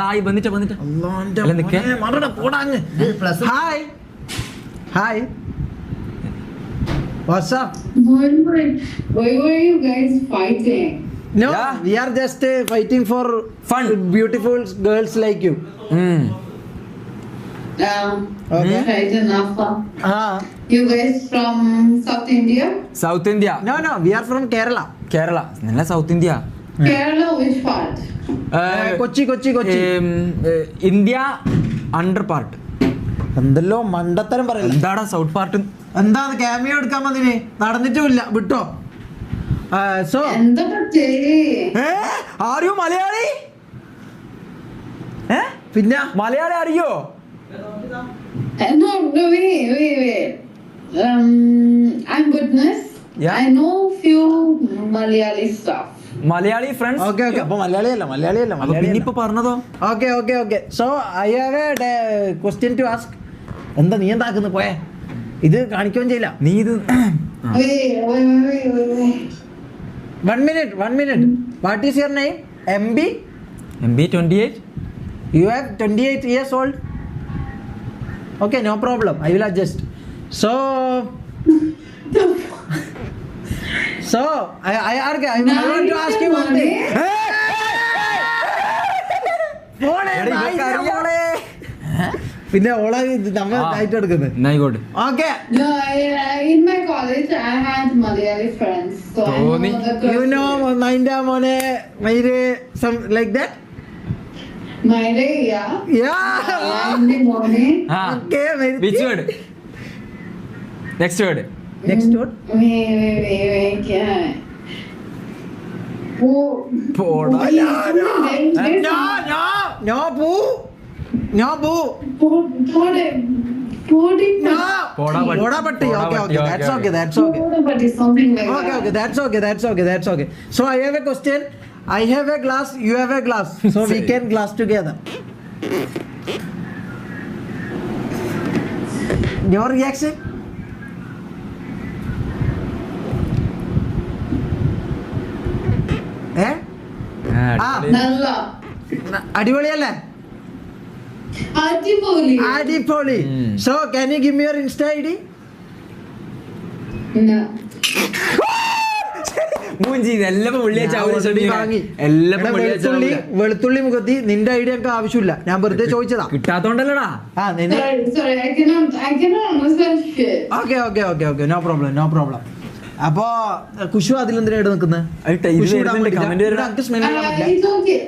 Hi വന്നിട്ട് അല്ല നിക്കേ hi hi what's up Why were you guys fighting? No, Yeah. we are just fighting for Fun. beautiful girls like you. Okay. Right enough. Ah, You guys from South India? South India no, we are from Kerala. Kerala നല്ല South India Kerala, which part? Kochi. India under part എന്തല്ലോ മണ്ടത്തരം പറയില്ല. എന്താടാ south part എന്താണ് cameo എടുക്കാൻ വന്നിന്? നടന്നിട്ടുമില്ല വിട്ടോ. So എന്താ പറ്റേ? ആരെയോ മലയാളി പിന്നെ മലയാളി അറിയോ No, wait. I'm goodness. Yeah. I know few Malayali stuff. Malayali friends okay അപ്പൊ മലയാളിയല്ല പിന്നെ ഇപ്പൊ പറഞ്ഞതോ okay so I have a question to ask. എന്താ നീ എന്താക്കുന്നു പോയെ? ഇത് കാണിക്കുകയും ചെയ്യില്ല. നീ ഇത് Wait. 1 minute. What is your name? MB? MB 28 You have 28 years old? Okay, no problem. I will adjust. So I want to ask you one thing. പിന്നെ ഓളെ നമ്മൾ ആയിട്ട് എടുക്കുന്നത്. ആയിക്കോട്ടെ okay No, in my college I had Malayali friends. So I know Tony, the you know മൈൻഡാ മോനെ മൈര് some like that. My day, yeah. Yeah. In the morning. Okay, very which word next word next word. Wait. Yeah. Oh. പോടാ No boo. No. Poda patti. Okay. That's okay. But it's something like Okay. That's okay. So I have a question. I have a glass. You have a glass. So we can glass together. Your reaction? Nalla. അടിപൊളിയല്ലേ? അടിപൊളി. So can you give me your Insta ID? No. മൂഞ്ചി എല്ലാം വാങ്ങി. എല്ലാം വെളുത്തുള്ളി മുഖത്തി നിന്റെ idea ഒക്കെ ആവശ്യമില്ല. ഞാൻ വെറുതെ ചോദിച്ചതാ. കിട്ടാത്തോണ്ടല്ലടാ Sorry, I cannot understand shit. Okay no problem. അപ്പോ കുഷു അതിലെന്തിനായിട്ട് നിൽക്കുന്നത്? Comment It's okay.